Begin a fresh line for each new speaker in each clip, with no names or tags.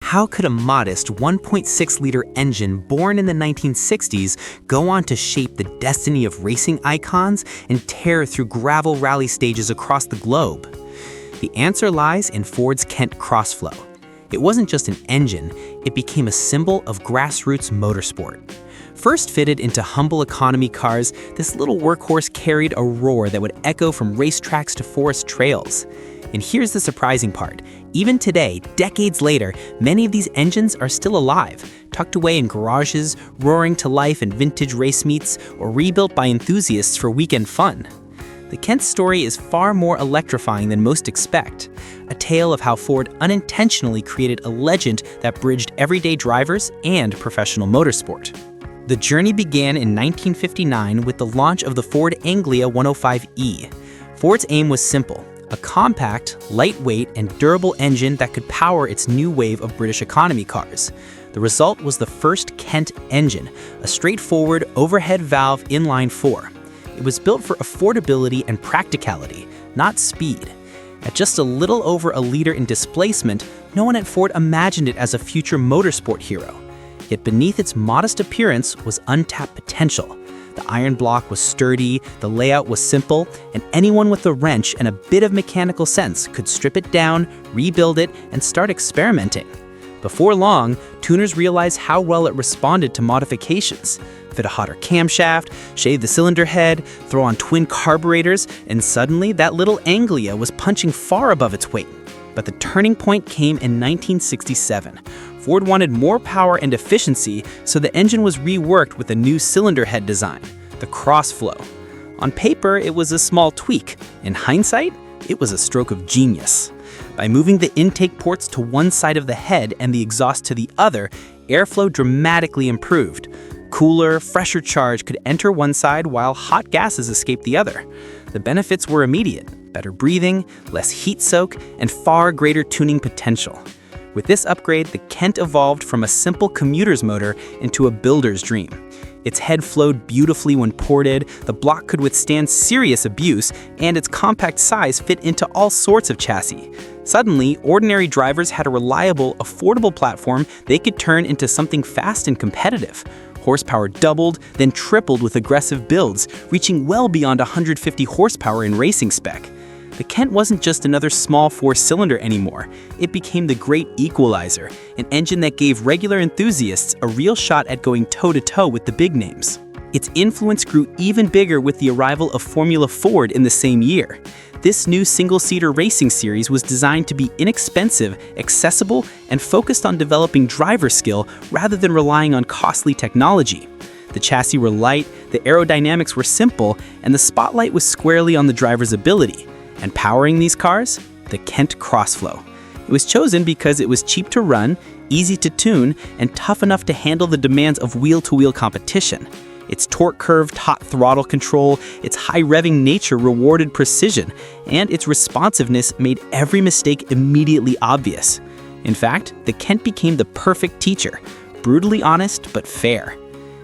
How could a modest 1.6-liter engine born in the 1960s go on to shape the destiny of racing icons and tear through gravel rally stages across the globe? The answer lies in Ford's Kent Crossflow. It wasn't just an engine, it became a symbol of grassroots motorsport. First fitted into humble economy cars, this little workhorse carried a roar that would echo from racetracks to forest trails. And here's the surprising part. Even today, decades later, many of these engines are still alive, tucked away in garages, roaring to life in vintage race meets, or rebuilt by enthusiasts for weekend fun. The Kent story is far more electrifying than most expect, a tale of how Ford unintentionally created a legend that bridged everyday drivers and professional motorsport. The journey began in 1959 with the launch of the Ford Anglia 105e. Ford's aim was simple: a compact, lightweight, and durable engine that could power its new wave of British economy cars. The result was the first Kent engine, a straightforward overhead valve inline-4. It was built for affordability and practicality, not speed. At just a little over a liter in displacement, no one at Ford imagined it as a future motorsport hero. Yet beneath its modest appearance was untapped potential. The iron block was sturdy, the layout was simple, and anyone with a wrench and a bit of mechanical sense could strip it down, rebuild it, and start experimenting. Before long, tuners realized how well it responded to modifications. Fit a hotter camshaft, shave the cylinder head, throw on twin carburetors, and suddenly that little Anglia was punching far above its weight. But the turning point came in 1967. Ford wanted more power and efficiency, so the engine was reworked with a new cylinder head design, the Crossflow. On paper, it was a small tweak. In hindsight, it was a stroke of genius. By moving the intake ports to one side of the head and the exhaust to the other, airflow dramatically improved. Cooler, fresher charge could enter one side while hot gases escaped the other. The benefits were immediate: better breathing, less heat soak, and far greater tuning potential. With this upgrade, the Kent evolved from a simple commuter's motor into a builder's dream. Its head flowed beautifully when ported, the block could withstand serious abuse, and its compact size fit into all sorts of chassis. Suddenly, ordinary drivers had a reliable, affordable platform they could turn into something fast and competitive. Horsepower doubled, then tripled with aggressive builds, reaching well beyond 150 horsepower in racing spec. The Kent wasn't just another small four-cylinder anymore. It became the great equalizer, an engine that gave regular enthusiasts a real shot at going toe-to-toe with the big names. Its influence grew even bigger with the arrival of Formula Ford in the same year. This new single-seater racing series was designed to be inexpensive, accessible, and focused on developing driver skill rather than relying on costly technology. The chassis were light, the aerodynamics were simple, and the spotlight was squarely on the driver's ability. And powering these cars? The Kent Crossflow. It was chosen because it was cheap to run, easy to tune, and tough enough to handle the demands of wheel-to-wheel competition. Its torque-curved hot throttle control, its high-revving nature rewarded precision, and its responsiveness made every mistake immediately obvious. In fact, the Kent became the perfect teacher, brutally honest but fair.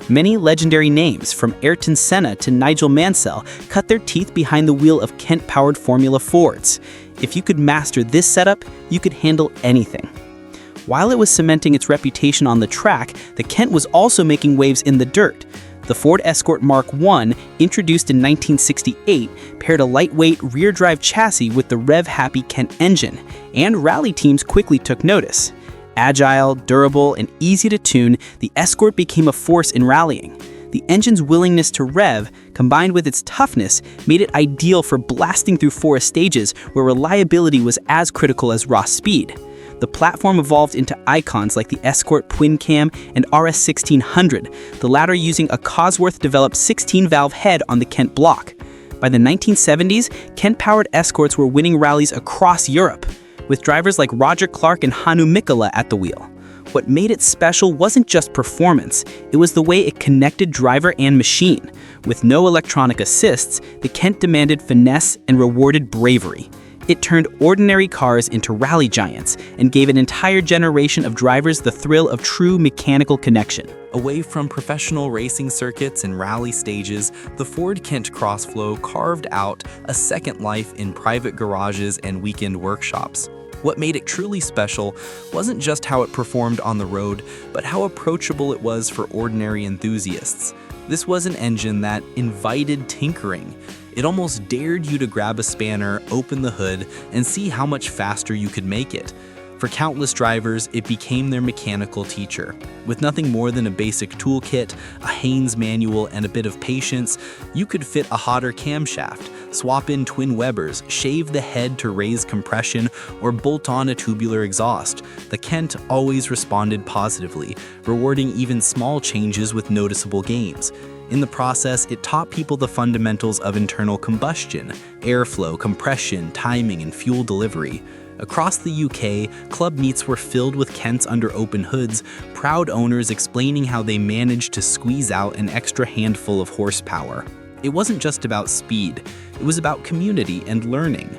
Many legendary names, from Ayrton Senna to Nigel Mansell, cut their teeth behind the wheel of Kent-powered Formula Fords. If you could master this setup, you could handle anything. While it was cementing its reputation on the track, the Kent was also making waves in the dirt. The Ford Escort Mark I, introduced in 1968, paired a lightweight rear-drive chassis with the rev-happy Kent engine, and rally teams quickly took notice. Agile, durable, and easy to tune, the Escort became a force in rallying. The engine's willingness to rev, combined with its toughness, made it ideal for blasting through forest stages where reliability was as critical as raw speed. The platform evolved into icons like the Escort Twin Cam and RS 1600, the latter using a Cosworth-developed 16-valve head on the Kent block. By the 1970s, Kent-powered Escorts were winning rallies across Europe, with drivers like Roger Clark and Hannu Mikkola at the wheel. What made it special wasn't just performance, it was the way it connected driver and machine. With no electronic assists, the Kent demanded finesse and rewarded bravery. It turned ordinary cars into rally giants and gave an entire generation of drivers the thrill of true mechanical connection.
Away from professional racing circuits and rally stages, the Ford Kent Crossflow carved out a second life in private garages and weekend workshops. What made it truly special wasn't just how it performed on the road, but how approachable it was for ordinary enthusiasts. This was an engine that invited tinkering. It almost dared you to grab a spanner, open the hood, and see how much faster you could make it. For countless drivers, it became their mechanical teacher. With nothing more than a basic toolkit, a Haynes manual, and a bit of patience, you could fit a hotter camshaft, swap in twin Webers, shave the head to raise compression, or bolt on a tubular exhaust. The Kent always responded positively, rewarding even small changes with noticeable gains. In the process, it taught people the fundamentals of internal combustion, airflow, compression, timing, and fuel delivery. Across the UK, club meets were filled with Kents under open hoods, proud owners explaining how they managed to squeeze out an extra handful of horsepower. It wasn't just about speed, it was about community and learning.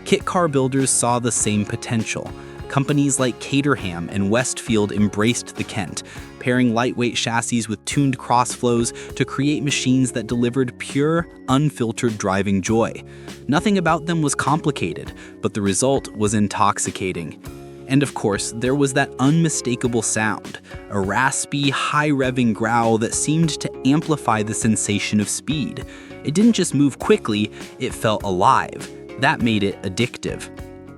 Kit car builders saw the same potential. Companies like Caterham and Westfield embraced the Kent, pairing lightweight chassis with tuned crossflows to create machines that delivered pure, unfiltered driving joy. Nothing about them was complicated, but the result was intoxicating. And of course, there was that unmistakable sound, a raspy, high-revving growl that seemed to amplify the sensation of speed. It didn't just move quickly, it felt alive. That made it addictive.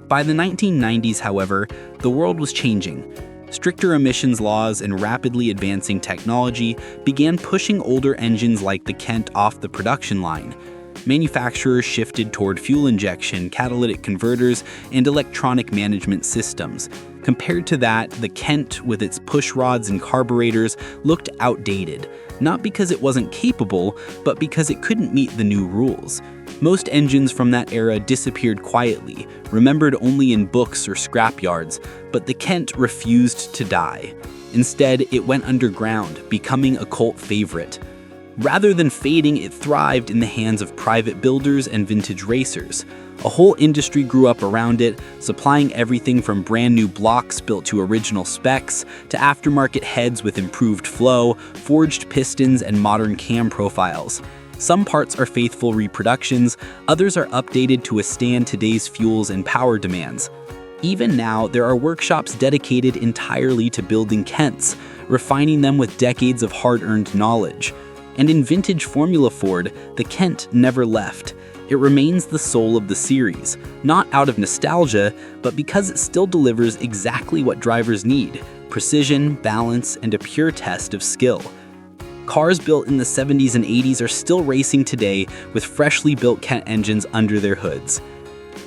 By the 1990s, however, the world was changing. Stricter emissions laws and rapidly advancing technology began pushing older engines like the Kent off the production line. Manufacturers shifted toward fuel injection, catalytic converters, and electronic management systems. Compared to that, the Kent, with its push rods and carburetors, looked outdated, not because it wasn't capable, but because it couldn't meet the new rules. Most engines from that era disappeared quietly, remembered only in books or scrapyards, but the Kent refused to die. Instead, it went underground, becoming a cult favorite. Rather than fading, it thrived in the hands of private builders and vintage racers. A whole industry grew up around it, supplying everything from brand new blocks built to original specs, to aftermarket heads with improved flow, forged pistons, and modern cam profiles. Some parts are faithful reproductions, others are updated to withstand today's fuels and power demands. Even now, there are workshops dedicated entirely to building Kents, refining them with decades of hard-earned knowledge. And in vintage Formula Ford, the Kent never left. It remains the soul of the series, not out of nostalgia, but because it still delivers exactly what drivers need: precision, balance, and a pure test of skill. Cars built in the 70s and 80s are still racing today with freshly built Kent engines under their hoods.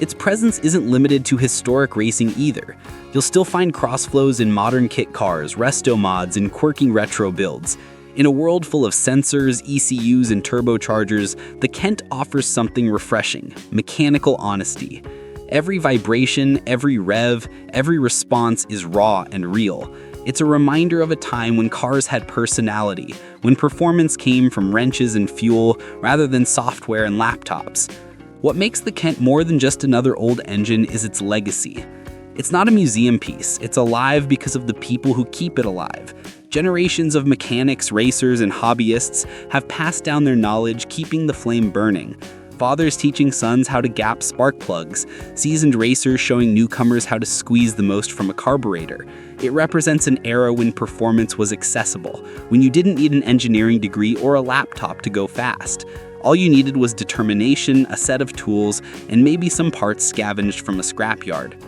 Its presence isn't limited to historic racing either. You'll still find Crossflows in modern kit cars, resto mods, and quirky retro builds. In a world full of sensors, ECUs, and turbochargers, the Kent offers something refreshing: mechanical honesty. Every vibration, every rev, every response is raw and real. It's a reminder of a time when cars had personality, when performance came from wrenches and fuel rather than software and laptops. What makes the Kent more than just another old engine is its legacy. It's not a museum piece, it's alive because of the people who keep it alive. Generations of mechanics, racers, and hobbyists have passed down their knowledge, keeping the flame burning. Fathers teaching sons how to gap spark plugs, seasoned racers showing newcomers how to squeeze the most from a carburetor. It represents an era when performance was accessible, when you didn't need an engineering degree or a laptop to go fast. All you needed was determination, a set of tools, and maybe some parts scavenged from a scrapyard.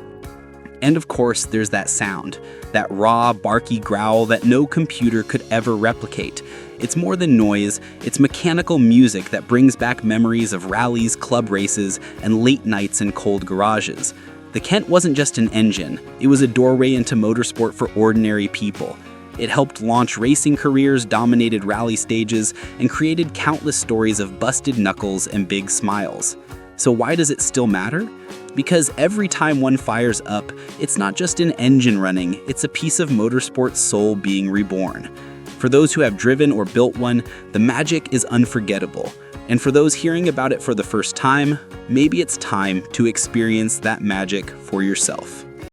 And of course, there's that sound, that raw, barky growl that no computer could ever replicate. It's more than noise, it's mechanical music that brings back memories of rallies, club races, and late nights in cold garages. The Kent wasn't just an engine, it was a doorway into motorsport for ordinary people. It helped launch racing careers, dominated rally stages, and created countless stories of busted knuckles and big smiles. So why does it still matter? Because every time one fires up, it's not just an engine running, it's a piece of motorsport's soul being reborn. For those who have driven or built one, the magic is unforgettable. And for those hearing about it for the first time, maybe it's time to experience that magic for yourself.